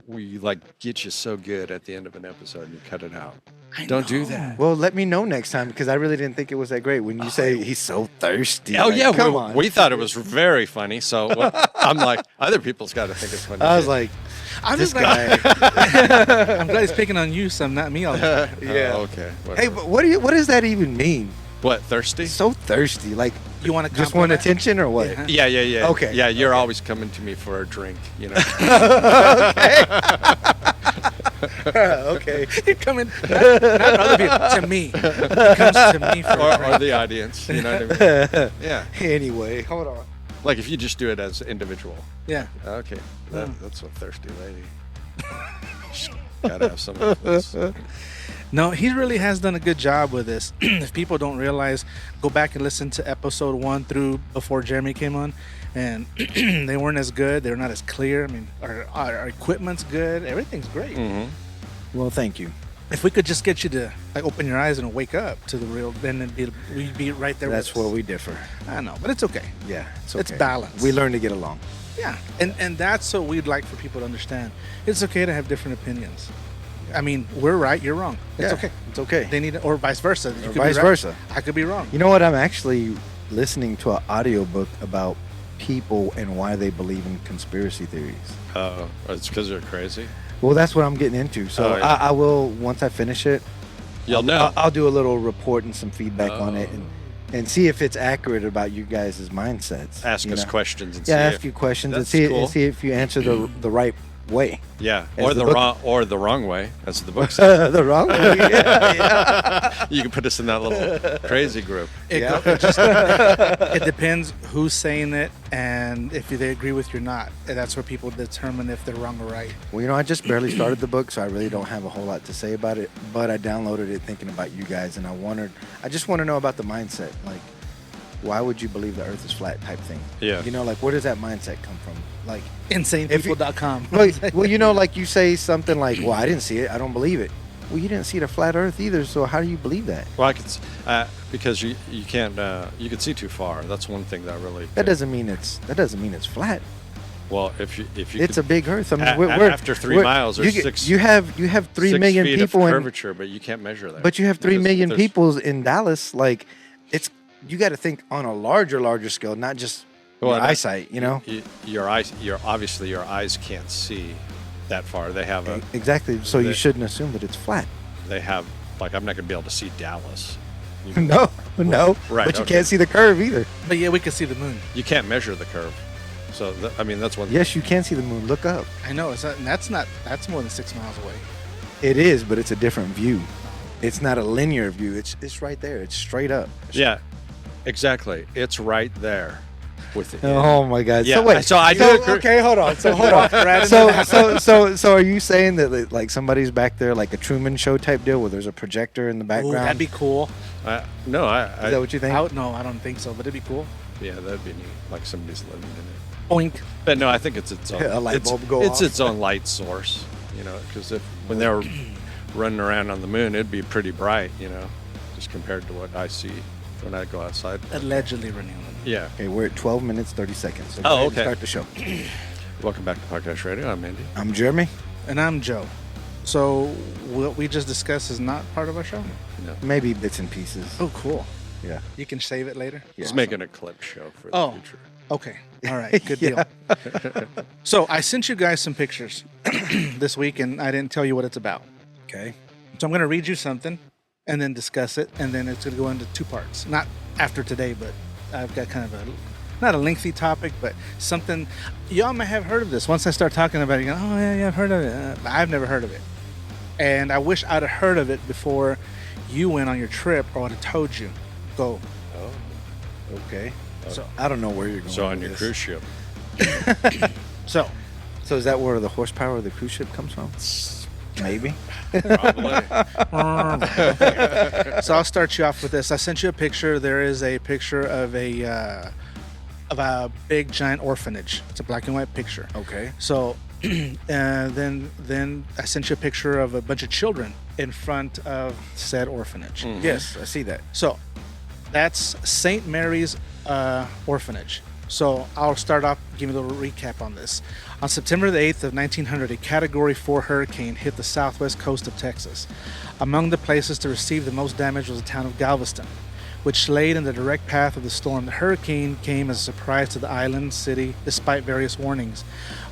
we like get you so good at the end of an episode and you cut it out. Don't do that. Well, let me know next time because I really didn't think it was that great. When you say he's so thirsty. Oh, like, yeah. come on. We thought it was very funny. So I'm like, other people's got to think it's funny. I was like, I'm this just guy. I'm glad he's picking on you some, not me all the time. Yeah. Oh, okay. Hey, but what does that even mean? What, thirsty? So thirsty. Like, You want to just want attention or what? Yeah. Yeah. Okay. Yeah, you're always coming to me for a drink, you know. Okay. You're coming, not other people, to me. He comes to me for a or drink. the audience, you know what I mean? Yeah. Anyway, hold on. Like if you just do it as individual. Yeah. Okay. That's a thirsty lady. Just gotta have some of this. No, he really has done a good job with this. If people don't realize, go back and listen to episode 1 through before Jeremy came on, and they weren't as good. They were not as clear. I mean, our equipment's good. Everything's great. Mm-hmm. Well, thank you. If we could just get you to like open your eyes and wake up to the real, then we'd be right there. That's with where us. we differ. I know, but it's okay. Yeah, it's okay. It's balance. We learn to get along. Yeah, and that's what we'd like for people to understand. It's okay to have different opinions. I mean, we're right, you're wrong. It's okay. It's okay. They need, or vice versa. You could be vice right, versa. I could be wrong. You know what? I'm actually listening to an audiobook about people and why they believe in conspiracy theories. It's because they're crazy. Well, that's what I'm getting into. So Oh, yeah. I will, once I finish it, You'll know. I'll do a little report and some feedback on it and see if it's accurate about you guys' mindsets. Ask you us know? questions and Yeah, see ask if you questions and That's see, cool. and see if you answer the right way. Yeah, As or the the book- wrong way, as the book says. The wrong way. Yeah. You can put us in that little crazy group. It depends who's saying it and if they agree with you or not. And that's where people determine if they're wrong or right. Well, you know, I just barely started the book, so I really don't have a whole lot to say about it. But I downloaded it thinking about you guys, and I just want to know about the mindset. Like, why would you believe the Earth is flat type thing? Yeah. You know, like, where does that mindset come from? Like, InsanePeople.com. well, you know, like you say something like, well, I didn't see it. I don't believe it. Well, you didn't see the flat Earth either, so how do you believe that? Well, because you can't you can see too far. That's one thing that really. That doesn't mean it's flat. Well, if you It's a big Earth. I mean, after 3 miles, there's six. You have 3 6 million feet people of in curvature, but you can't measure that. But you have 3 Because million there's- people in Dallas. Like, you got to think on a larger scale, not just your eyesight. You know, your eyes can't see that far. They have a exactly. So you they- shouldn't assume that it's flat. they have like I'm not gonna be able to see Dallas. No. Right, But you okay. can't see the curve either. But yeah, we can see the moon. You can't measure the curve. So that's one. Yes, you can see the moon. Look up. I know. That's more than 6 miles away. It is, but it's a different view. It's not a linear view. It's right there. It's straight up. Yeah, exactly. It's right there. With it. Oh my God! Yeah, So wait. so I do agree. Okay, hold on. So hold on. So are you saying that like somebody's back there, like a Truman Show type deal, where there's a projector in the Ooh, background? that'd be cool. No, Is that what you think? No, I don't think so, but it'd be cool. Yeah, that'd be neat. Like somebody's living in it. Oink. But no, I think it's its own. A light bulb go It's off. its own light source. You know, because when they were running around on the moon, it'd be pretty bright. You know, just compared to what I see when I go outside. Allegedly running on them. Yeah. Okay, we're at 12 minutes 30 seconds. So Oh, go ahead and okay. Start the show. Welcome back to Podcast Radio. I'm Andy. I'm Jeremy. And I'm Joe. So what we just discussed is not part of our show? No. Maybe bits and pieces. Oh, cool. Yeah. You can save it later? Just making a clip show for the Oh. future. Okay. All right. Good deal. So I sent you guys some pictures this week, and I didn't tell you what it's about. Okay. So I'm going to read you something and then discuss it, and then it's going to go into 2 parts. Not after today, but I've got kind of not a lengthy topic, but something y'all might have heard of this. Once I start talking about it, you go, oh, yeah, I've heard of it. I've never heard of it. And I wish I'd have heard of it before you went on your trip, or I'd have told you. Go. Oh. Okay. So, I don't know where you're going. So on with your this. cruise ship. so So is that where the horsepower of the cruise ship comes from? Maybe. Probably. So I'll start you off with this. I sent you a picture. There is a picture of a big giant orphanage. It's a black and white picture. Okay. So then I sent you a picture of a bunch of children in front of said orphanage. Mm. Yes, I see that. So that's St. Mary's Orphanage. So I'll start off giving a little recap on this. On September the 8th of 1900, a Category 4 hurricane hit the southwest coast of Texas. Among the places to receive the most damage was the town of Galveston, which laid in the direct path of the storm. The hurricane came as a surprise to the island city, despite various warnings,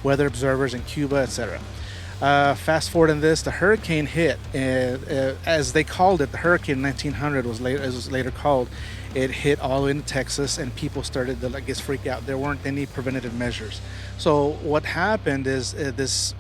weather observers in Cuba, etc. Fast forward in this, the hurricane hit, as they called it, the hurricane in 1900 was later called. It hit all the way into Texas, and people started to, I guess, freak out. There weren't any preventative measures. So what happened is this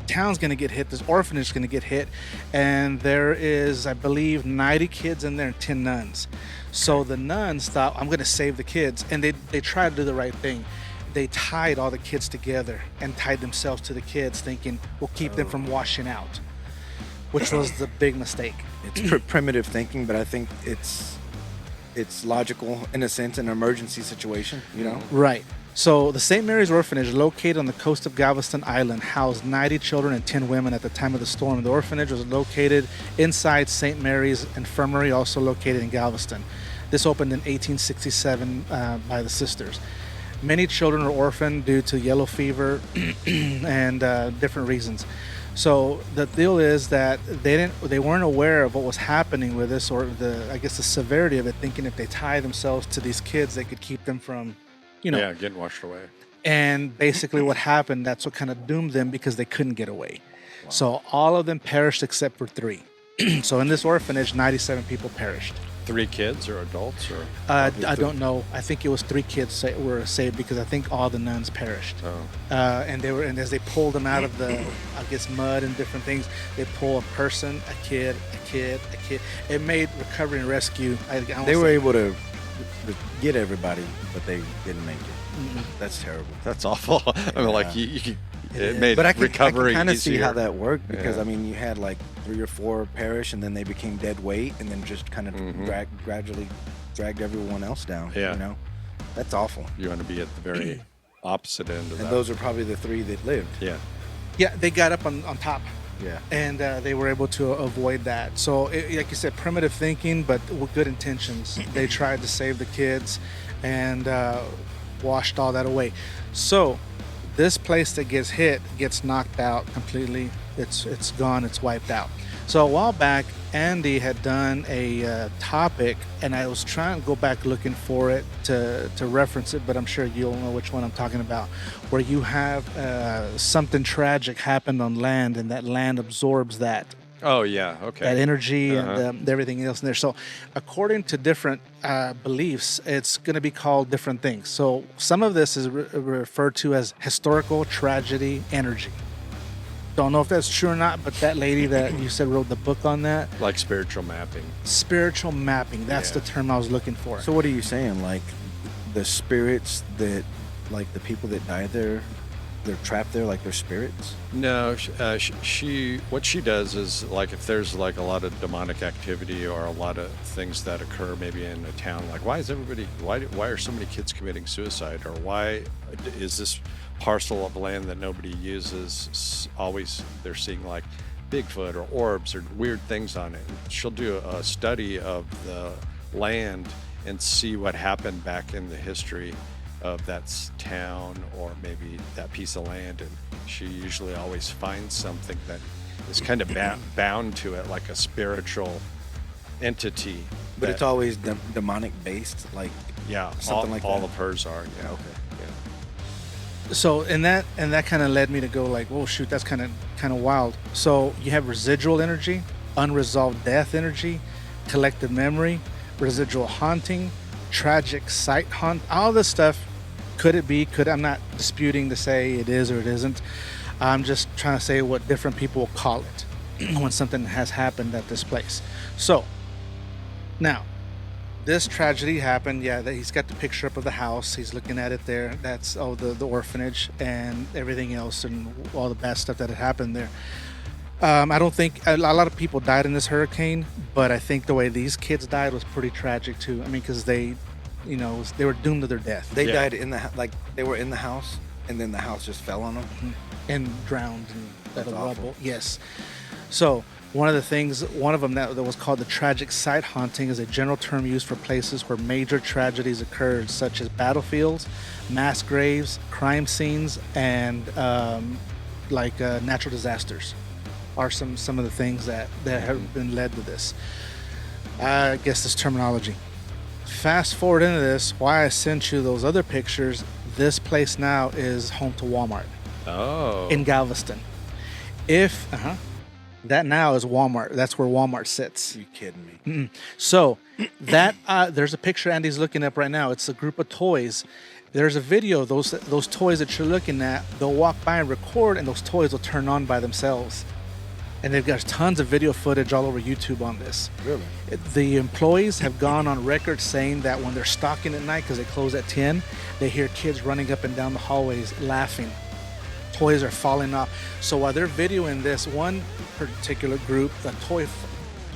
town's going to get hit, this orphanage is going to get hit, and there is, I believe, 90 kids in there and 10 nuns. So the nuns thought, I'm going to save the kids, and they tried to do the right thing. They tied all the kids together and tied themselves to the kids, thinking we'll keep them from washing out, which was the big mistake. It's primitive thinking, but I think it's logical in a sense, an emergency situation, you know? Right. So the St. Mary's Orphanage, located on the coast of Galveston Island, housed 90 children and 10 women at the time of the storm. The orphanage was located inside St. Mary's Infirmary, also located in Galveston. This opened in 1867 by the sisters. Many children were orphaned due to yellow fever and different reasons. So the deal is that they weren't aware of what was happening with this, or the severity of it, thinking if they tie themselves to these kids, they could keep them from, getting washed away. And basically what happened, that's what kind of doomed them, because they couldn't get away. Wow. So all of them perished except for 3. So in this orphanage, 97 people perished. 3 kids or adults, or I don't know. I think it was 3 kids were saved, because I think all the nuns perished. Oh. And as they pulled them out of the, mud and different things, they pull a person, a kid. It made recovery and rescue. They were able to get everybody, but they didn't make it. Mm-mm. That's terrible. That's awful. I mean, like it made but I recovery kind of easier. see how that worked, because you had like 3 or 4 perish, and then they became dead weight, and then just kind of gradually dragged everyone else down. Yeah. You know, that's awful. You want to be at the very opposite end of that. And those are probably the 3 that lived. Yeah. Yeah, they got up on top. Yeah. And they were able to avoid that. So, like you said, primitive thinking, but with good intentions. They tried to save the kids and washed all that away. So, this place that gets hit gets knocked out completely. It's gone. It's wiped out. So a while back, Andy had done a topic, and I was trying to go back looking for it to reference it, but I'm sure you'll know which one I'm talking about, where you have something tragic happened on land, and that land absorbs that. Oh, yeah. Okay. That energy and everything else in there. So according to different beliefs, it's going to be called different things. So some of this is referred to as historical tragedy energy. Don't know if that's true or not, but that lady that you said wrote the book on that. Like spiritual mapping. Spiritual mapping. That's the term I was looking for. So what are you saying? Like the spirits that, like the people that died there, they're trapped there, like they're spirits? No, she what she does is, like, if there's like a lot of demonic activity or a lot of things that occur maybe in a town, like why are so many kids committing suicide, or why is this parcel of land that nobody uses always they're seeing like Bigfoot or orbs or weird things on it. She'll do a study of the land and see what happened back in the history of that town or maybe that piece of land, and she usually always finds something that is kind of bound to it, like a spiritual entity. But it's always demonic based, like something like that. All of hers are. Yeah. Okay. So and that kind of led me to go like, oh shoot, that's kind of wild. So you have residual energy, unresolved death energy, collective memory, residual haunting, tragic sight haunt, all this stuff. I'm not disputing to say it is or it isn't. I'm just trying to say what different people call it when something has happened at this place. So now, this tragedy happened. Yeah, he's got the picture up of the house. He's looking at it there. That's the orphanage and everything else and all the bad stuff that had happened there. I don't think a lot of people died in this hurricane, but I think the way these kids died was pretty tragic too. I mean, because they were doomed to their death. They died they were in the house, and then the house just fell on them and drowned in the rubble. Awful. Yes. So one of them that was called the tragic site haunting is a general term used for places where major tragedies occurred, such as battlefields, mass graves, crime scenes, and natural disasters are some of the things that have been led to this. I guess this terminology. Fast forward into this, why I sent you those other pictures, this place now is home to Walmart. Oh. In Galveston. That now is Walmart. That's where Walmart sits. You kidding me? Mm-mm. So that there's a picture Andy's looking up right now. It's a group of toys. There's a video. Those toys that you're looking at, they'll walk by and record, and those toys will turn on by themselves. And they've got tons of video footage all over YouTube on this. Really? The employees have gone on record saying that when they're stalking at night, because they close at 10, they hear kids running up and down the hallways laughing. Toys are falling off. So while they're videoing this, one particular group, a toy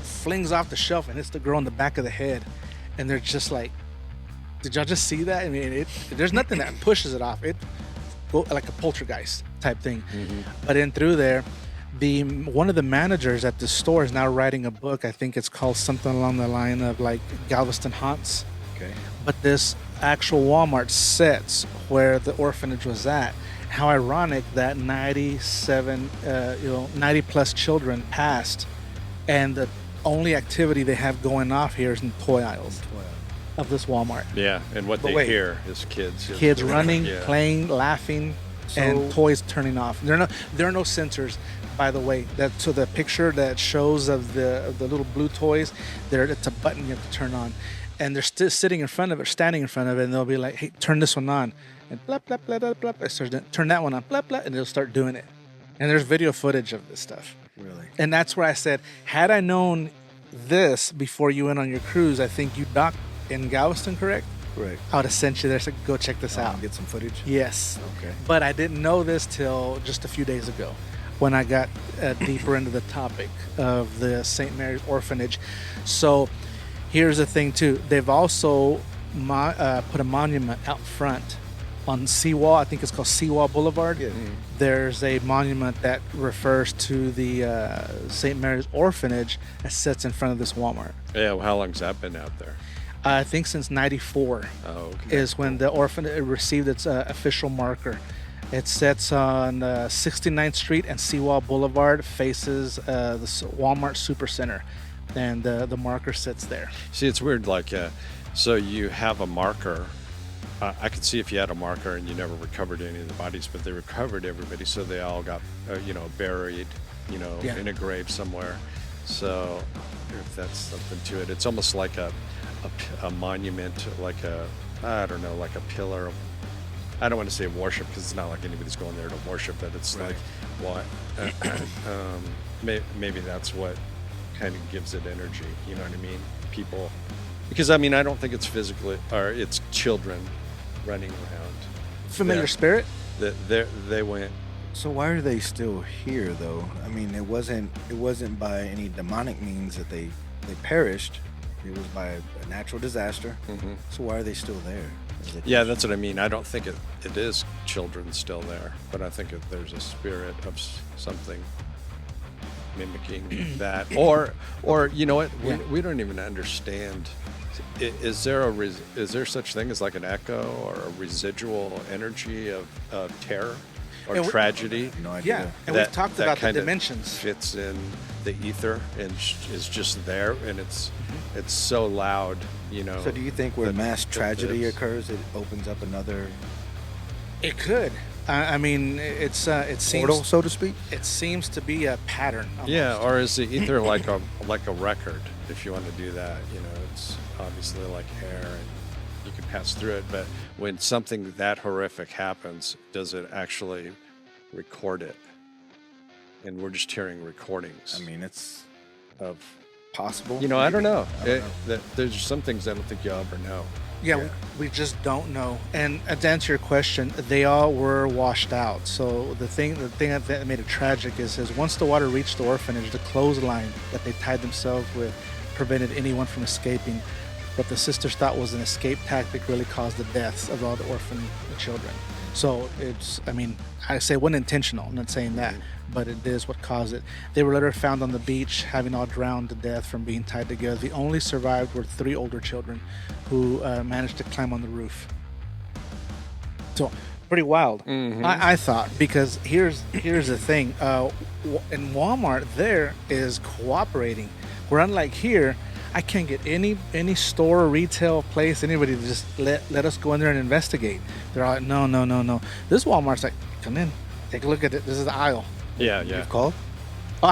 flings off the shelf and hits the girl in the back of the head. And they're just like, did y'all just see that? I mean, there's nothing that pushes it off. It like a poltergeist type thing. Mm-hmm. But in through there, one of the managers at the store is now writing a book. I think it's called something along the line of like Galveston Haunts. Okay. But this actual Walmart sits where the orphanage was at. How ironic that 90 plus children passed, and the only activity they have going off here is in the toy aisles of this Walmart. Yeah, and what they hear is kids. Kids running, playing, laughing, and toys turning off. There are no sensors, by the way. So the picture that shows of the little blue toys, it's a button you have to turn on, and they're still sitting in front of it, standing in front of it, and they'll be like, "Hey, turn this one on," and blah blah blah blah blah. Turn that one on, blah blah, and they'll start doing it. And there's video footage of this stuff. Really? And that's where I said, had I known this before you went on your cruise, I think you docked in Galveston, correct? Correct. I would have sent you there to go check this out. Get some footage? Yes. Okay. But I didn't know this till just a few days ago when I got deeper into the topic of the St. Mary's Orphanage. So here's the thing, too. They've also put a monument out front on Seawall. I think it's called Seawall Boulevard. Yeah. There's a monument that refers to the St. Mary's Orphanage that sits in front of this Walmart. Yeah, well, how long's that been out there? I think since '94 is when the orphanage received its official marker. It sits on 69th Street and Seawall Boulevard, faces the Walmart Supercenter, and the marker sits there. See, it's weird. Like, so you have a marker. I could see if you had a marker and you never recovered any of the bodies, but they recovered everybody, so they all got, buried, in a grave somewhere. So if that's something to it, it's almost like a monument, like like a pillar of, I don't want to say worship because it's not like anybody's going there to worship, but it's right. Like what, maybe that's what kind of gives it energy. You know what I mean? People, because I don't think it's physically, or it's children running around. Familiar spirit? They went. So why are they still here, though? I mean, it wasn't by any demonic means that they perished. It was by a natural disaster. Mm-hmm. So why are they still there? Yeah, that's what I mean. I don't think it is children still there, but I think there's a spirit of something mimicking that, or you know what? We don't even understand. Is there such thing as like an echo or a residual energy of terror or tragedy? No idea. Yeah, and we've talked about the dimensions. Fits in the ether and is just there, and it's so loud, So do you think where mass tragedy occurs, it opens up another? It could. It seems portal, so to speak. It seems to be a pattern. Almost. Yeah, or is the ether like a record? If you want to do that, it's obviously like air, and you can pass through it. But when something that horrific happens, does it actually record it? And we're just hearing recordings. It's of possible. I don't know. There's some things I don't think you'll ever know. Yeah, we just don't know. And to answer your question, they all were washed out. So the thing that made it tragic is once the water reached the orphanage, the clothesline that they tied themselves with prevented anyone from escaping. What the sisters thought was an escape tactic really caused the deaths of all the orphan children. So it's, I mean, I say wasn't intentional. I'm not saying that, but it is what caused it. They were later found on the beach, having all drowned to death from being tied together. The only survived were 3 older children who managed to climb on the roof. So pretty wild, I thought, because here's the thing. In Walmart, there is cooperating. Where unlike here, I can't get any store, retail place, anybody to just let us go in there and investigate. They're all like, no. This Walmart's like, come in, take a look at it. This is the aisle. Yeah. You've called? Oh,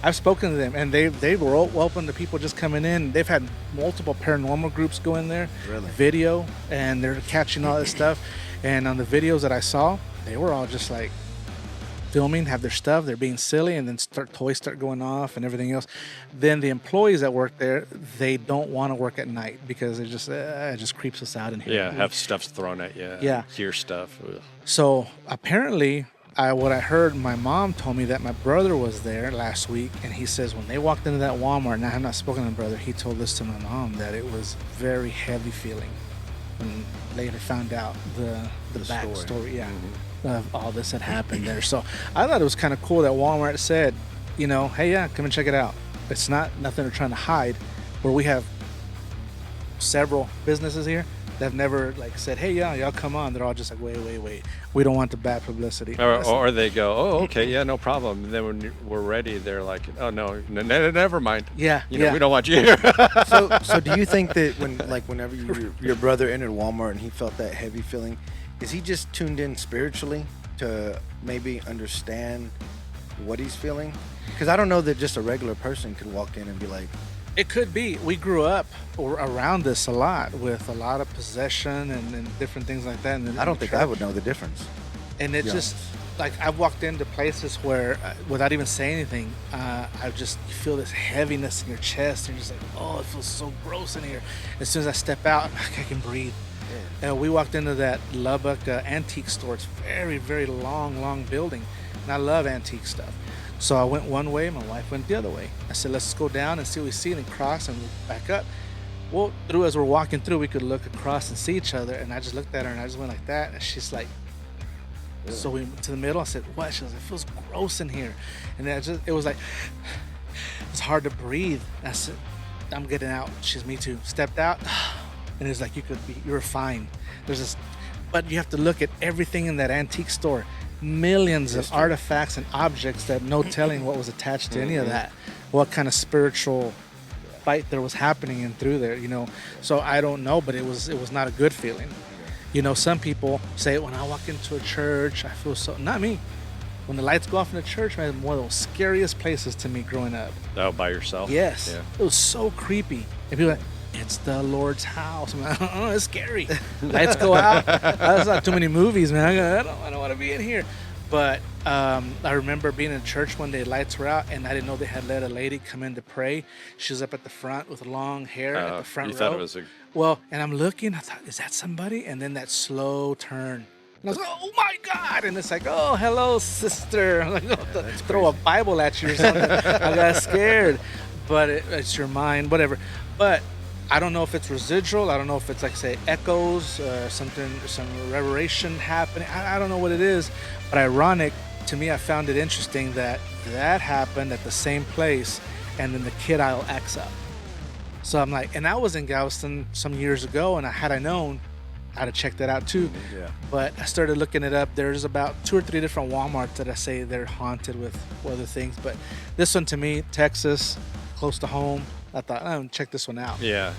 I've spoken to them, and they were open to people just coming in. They've had multiple paranormal groups go in there, Really? video, and they're catching all this stuff. And on the videos that I saw, they were all just like filming, have their stuff, they're being silly, and then toys start going off and everything else. Then the employees that work there, they don't want to work at night because it just creeps us out in here. Yeah, have stuff thrown at you. Yeah. Hear stuff. Ugh. So apparently, what I heard, my mom told me that my brother was there last week, and he says when they walked into that Walmart, and I have not spoken to my brother, he told this to my mom, that it was very heavy feeling. And later found out the backstory, of all this had happened there. So I thought it was kind of cool that Walmart said, hey, yeah, come and check it out. It's nothing they're trying to hide. Where we have several businesses here that have never said, hey, yeah, y'all come on. They're all just like, wait. We don't want the bad publicity. Or they go, oh, okay, yeah, no problem. And then when we're ready, they're like, oh, no, never mind. Yeah, we don't want you here. So do you think that whenever your brother entered Walmart and he felt that heavy feeling, is he just tuned in spiritually to maybe understand what he's feeling? Because I don't know that just a regular person could walk in and be like, it could be. We grew up around this a lot with a lot of possession and different things like that. And I don't think I would know the difference. And it just, I've walked into places where, without even saying anything, you feel this heaviness in your chest. And you're just like, oh, it feels so gross in here. As soon as I step out, I'm like, I can breathe. Yeah. And we walked into that Lubbock antique store. It's very, very long building. And I love antique stuff. So I went one way, my wife went the other way. I said, let's go down and see what we see, and then cross and back up. Well, as we're walking through, we could look across and see each other, and I just looked at her, and I just went like that, and she's like, yeah. So we went to the middle. I said, what? She was like, it feels gross in here. And then it was like, it's hard to breathe. I said, I'm getting out. She's, me too. Stepped out, and it was like, you were fine. There's this, but you have to look at everything in that antique store. Millions of artifacts and objects that no telling what was attached to any of that, what kind of spiritual fight there was happening in through there, so I don't know, but it was not a good feeling. Some people say when I walk into a church I feel so, not me, when the lights go off in the church, man, one of those scariest places to me growing up. Oh, by yourself? Yes. Yeah. It was so creepy, and people are like, it's the Lord's house. I'm like, oh, it's scary. Lights go out. That's not too many movies, man. I don't want to be in here. But I remember being in church one day, lights were out, and I didn't know they had let a lady come in to pray. She was up at the front with long hair at the front row. You thought it was Well, and I'm looking, I thought, is that somebody? And then that slow turn. And I was like, oh my God. And it's like, oh, hello, sister. I'm like, throw a Bible at you or something. I got scared. But it's your mind, whatever. But I don't know if it's residual. I don't know if it's say echoes, some reverberation happening. I don't know what it is. But ironic, to me, I found it interesting that happened at the same place, and then the kid aisle acts up. So I'm like, and I was in Galveston some years ago, and had I known, I'd have checked that out too. Yeah. But I started looking it up. There's about 2 or 3 different Walmarts that I say they're haunted with other things. But this one, to me, Texas, close to home, I thought, oh, check this one out. Yeah.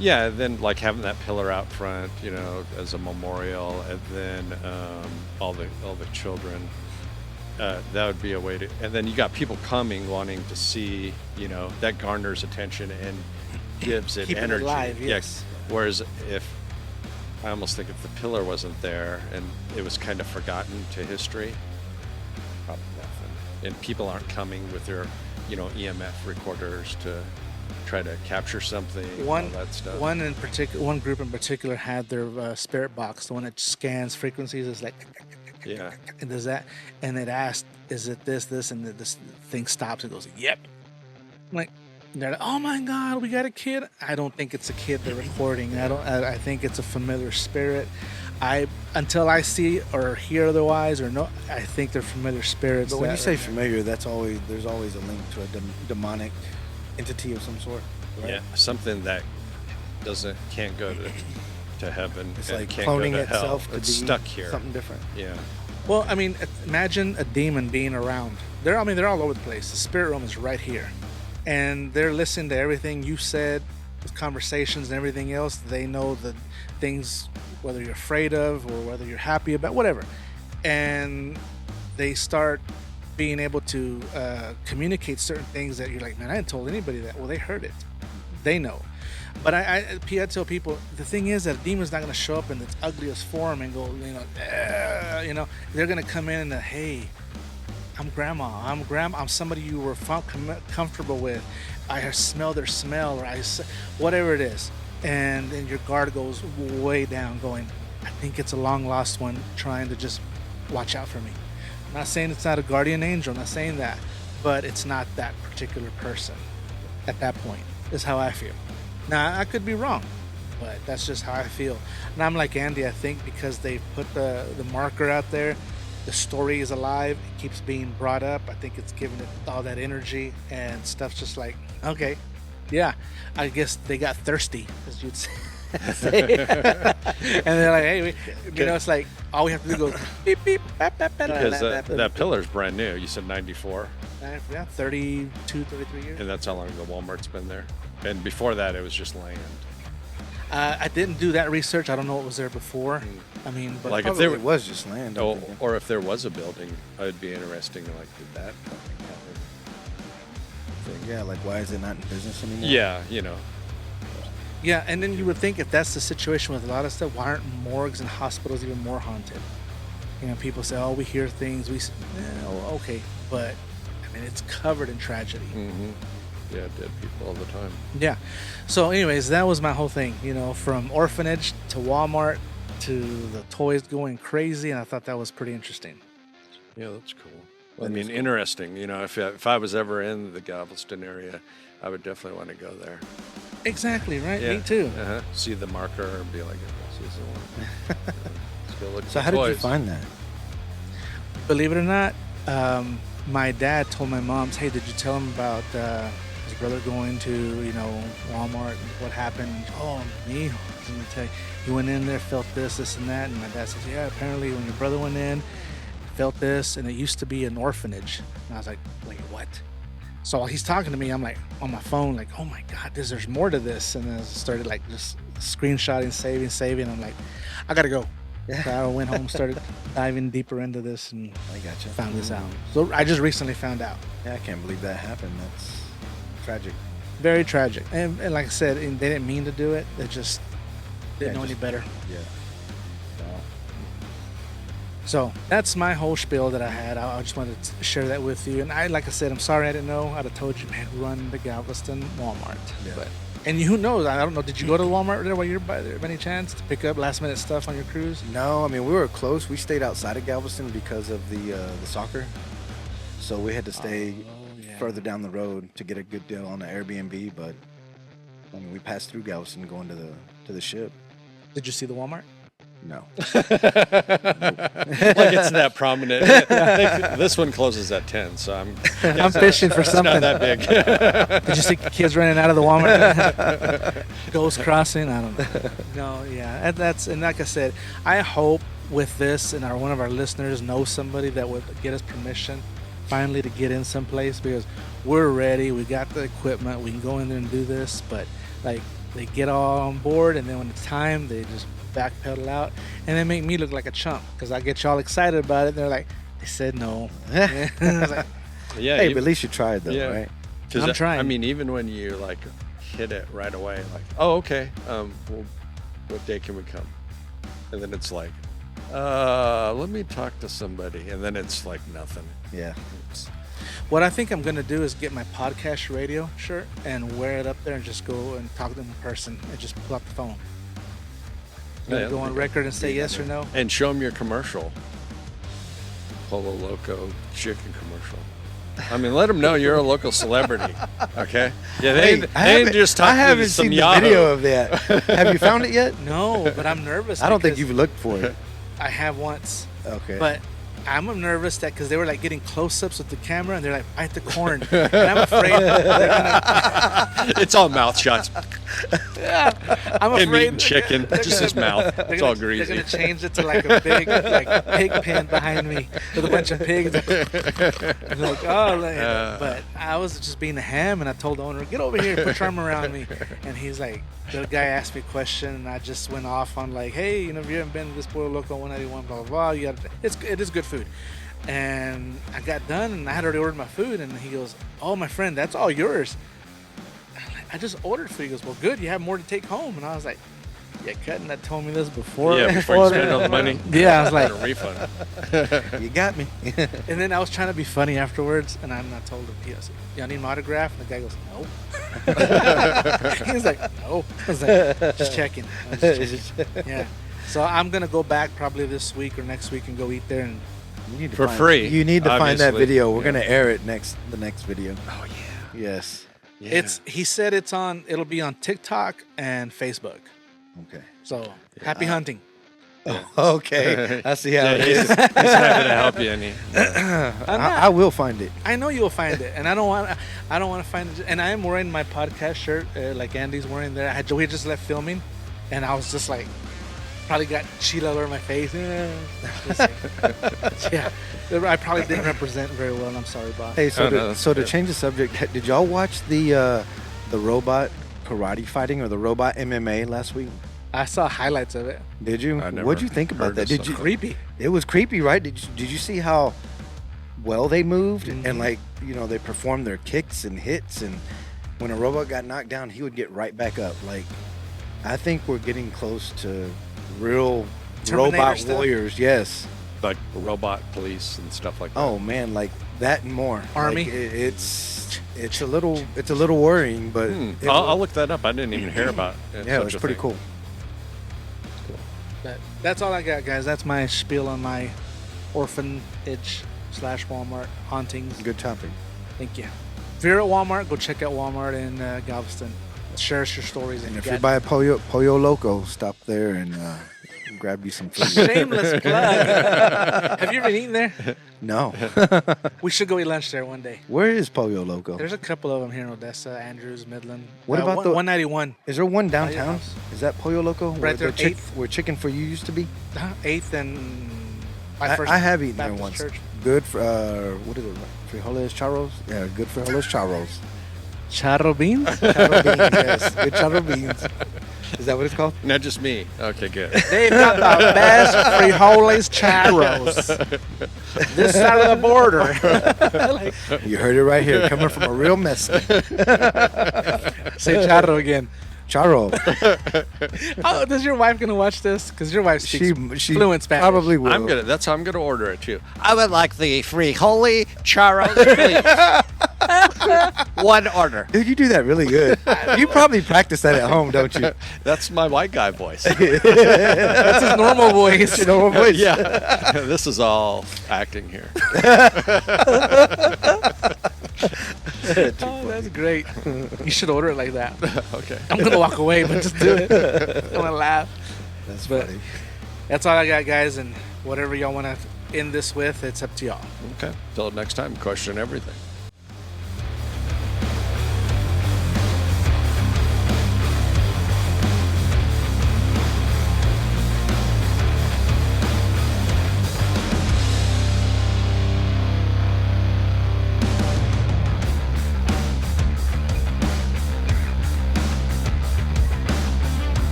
Yeah, then having that pillar out front, as a memorial, and then all the children, that would be a way to, and then you got people coming wanting to see, that garners attention and gives it Keep energy. It alive, yes. Yeah. Whereas I almost think if the pillar wasn't there and it was kind of forgotten to history, probably nothing. And people aren't coming with their, EMF recorders to try to capture something, all that stuff. One group in particular had their spirit box, the one that scans frequencies, is like, yeah, and does that, and it asked, is it this, and this thing stops and goes, yep. I'm like, And they're like, "Oh my God, we got a kid." I don't think it's a kid they're recording. I think it's a familiar spirit. Until I see or hear otherwise or no, I think they're familiar spirits. But when you say familiar, there's always a link to a demonic entity of some sort. Right? Yeah, something that can't go to heaven. It's and like can't cloning go to hell. itself to It's be stuck here. something different. Yeah. Well, I mean, imagine a demon being around. They're all over the place. The spirit realm is right here, and they're listening to everything you said, with conversations and everything else. They know the things, whether you're afraid of or whether you're happy about, whatever, and they start being able to communicate certain things that you're like, man, I hadn't told anybody that. Well, they heard it. They know. But I tell people, the thing is that a demon's not going to show up in its ugliest form and go, they're going to come in and, hey, I'm grandma. I'm somebody you were comfortable with. I smell their smell, or whatever it is. And then your guard goes way down going, I think it's a long lost one trying to just watch out for me. I'm not saying it's not a guardian angel. I'm not saying that. But it's not that particular person at that point, is how I feel. Now, I could be wrong, but that's just how I feel. And I'm like Andy, I think because they put the marker out there, the story is alive, it keeps being brought up. I think it's giving it all that energy, and stuff's just like, okay, yeah, I guess they got thirsty, as you'd say. And they're like, hey, it's like, all we have to do is go beep, beep, bap, bap, bap, Because bap, bap, that pillar's brand new. You said 94. Yeah, 32, 33 years. And that's how long the Walmart's been there. And before that, it was just land. I didn't do that research. I don't know what was there before. I mean, but Like if Probably there was just land. I'm Oh, thinking. or if there was a building, it'd be interesting. Like, did that fucking happen? Yeah, like why is it not in business anymore? Yeah, yeah, and then you would think if that's the situation with a lot of stuff, why aren't morgues and hospitals even more haunted? People say, "Oh, we hear things." Okay, but I mean, it's covered in tragedy. Mm-hmm. Yeah, dead people all the time. Yeah. So, anyways, that was my whole thing. From orphanage to Walmart to the toys going crazy, and I thought that was pretty interesting. Yeah, that's cool. I mean, interesting. If I was ever in the Galveston area, I would definitely want to go there. Exactly, right? Yeah. Me too. Uh-huh. See the marker and be like, this is the one. Let's go look So at how the did you toys. find that? Believe it or not, my dad told my mom, hey, did you tell him about his brother going to, Walmart and what happened? Oh, me? Let me tell you. He went in there, felt this, and that. And my dad says, yeah, apparently when your brother went in, felt this, and it used to be an orphanage. And I was like, wait, what? So while he's talking to me, I'm like on my phone, like, oh my God, there's more to this. And then I started like just screenshotting, saving. I'm like, I gotta go. Yeah. So I went home, started diving deeper into this, and I gotcha. found this out. So I just recently found out. Yeah, I can't believe that happened. That's tragic. Very tragic. And like I said, they didn't mean to do it. They just didn't know any better. Yeah. So that's my whole spiel that I had. I just wanted to share that with you. And like I said, I'm sorry I didn't know. I'd have told you, man, run to Galveston Walmart. Yeah. And who knows? I don't know. Did you go to Walmart there while you were by there by any chance to pick up last minute stuff on your cruise? No, I mean we were close. We stayed outside of Galveston because of the soccer, so we had to stay further down the road to get a good deal on the Airbnb. But I mean, we passed through Galveston going to the ship. Did you see the Walmart? No. Like it's that prominent. This one closes at 10, so I'm fishing for it's something. not that big. Did you see kids running out of the Walmart? Ghost crossing? I don't know. No, yeah. And like I said, I hope with this and one of our listeners knows somebody that would get us permission finally to get in someplace, because we're ready. We got the equipment. We can go in there and do this. But like they get all on board, and then when it's time, they just backpedal out, and they make me look like a chump because I get y'all excited about it. And they're like, they said no. I was like, Yeah. Hey, but at least you tried though, Yeah. right? 'Cause I'm trying. I mean, even when you like hit it right away, like, oh, okay. Well, what day can we come? And then it's like, let me talk to somebody, and then it's like nothing. Yeah. what I think I'm going to do is get my podcast radio shirt and wear it up there and just go and talk to them in person and just pull out the phone. Yeah, Go on record and say yes or no. And show them your commercial. Polo Loco chicken commercial. I mean, let them know you're a local celebrity. Okay. Yeah, Hey, they ain't just I talking haven't to some seen the Yahoo. video of that. Have you found it yet? No, but I'm nervous. I don't think because you've looked for it. I have once, Okay. but I'm nervous that because they were like getting close-ups with the camera and they're like, bite the corn, and I'm afraid they're gonna. It's all mouth shots. I'm Him afraid eating chicken, just his mouth. It's all greasy. They're gonna change it to like a big like pig pen behind me with a bunch of pigs. I'm like, oh, but I was just being a ham, and I told the owner, get over here, put your arm around me, and he's like, the guy asked me a question, and I just went off on like, hey, you know, if you haven't been to this Pollo Loco 191, blah blah blah, you got it is good food. And I got done, and I had already ordered my food, and he goes, oh, my friend, that's all yours. I just ordered food. He goes, well, good, you have more to take home. And I was like, yeah, couldn't have told me this before. Yeah, before you spend all the money. Yeah, I was like, A refund. You got me. and then I was trying to be funny afterwards, and I told him, he goes, y'all need my autograph? And the guy goes, no. He was like, no. I was like, just checking. Yeah. So I'm going to go back probably this week or next week and go eat there. And You need to For find, free, You need to find that obviously. video. We're Yeah. gonna air it the next video. Oh yeah. Yes. Yeah. he said it'll be on TikTok and Facebook. Okay. So happy hunting. Okay. I see how Yeah, it he's, is. he's happy to help you, and I will find it. I know you'll find it, and I don't want to find it. And I am wearing my podcast shirt, like Andy's wearing there. We just left filming, and I was just like, probably got cheetah all over my face. Yeah, I probably didn't represent very well, and I'm sorry, boss. Hey, so Oh, no, that's to good. change the subject, did y'all watch the robot karate fighting or the robot MMA last week? I saw highlights of it. Did you? I never What'd you think about heard that? of Did you? something. Creepy. It was creepy, right? Did you see how well they moved Mhm. and like they performed their kicks and hits, and when a robot got knocked down, he would get right back up. Like, I think we're getting close to real Terminator robot stuff? warriors. Yes. like robot police and stuff like that. Oh man, like that and more. Army? Like, it's a little worrying, but I'll look that up. I didn't even hear about it. yeah, it's pretty cool. But that's all I got, guys. That's my spiel on my orphanage / Walmart hauntings. Good topic. Thank you. If you're at Walmart, go check out Walmart in Galveston. Share us your stories. And you if got you buy a Pollo Loco, stop there and grab you some food. shameless plug. Have you ever eaten there? No. We should go eat lunch there one day. Where is Pollo Loco? There's a couple of them here in Odessa, Andrews, Midland. What about the- 191? Is there one By your downtown? house. Is that Pollo Loco? Right there, the 8th. where Chicken for You used to be? 8th and my first I have eaten there Baptist once. Church. Good for what is it? Frijoles charros? Yeah, good frijoles charros. Charro beans? Charro beans, yes. Good charro beans. Is that what it's called? Not just me. Okay, good. They've got the best frijoles charros this side of the border. You heard it right here, coming from a real Mexican. Say charro again. Charro. Oh, is your wife gonna watch this? Because your wife speaks She fluent Spanish. probably will. I'm gonna. That's how I'm gonna order it too. I would like the frijole charros, please. One order. Dude, you do that really good. You probably practice that at home, don't you? That's my white guy voice. That's his normal voice. You know what? Yeah. This is all acting here. Oh, that's great. You should order it like that. Okay. I'm gonna walk away, but just do it. I'm gonna laugh. That's But- funny. That's all I got, guys. And whatever y'all want to end this with, it's up to y'all. Okay. Till next time. Question everything.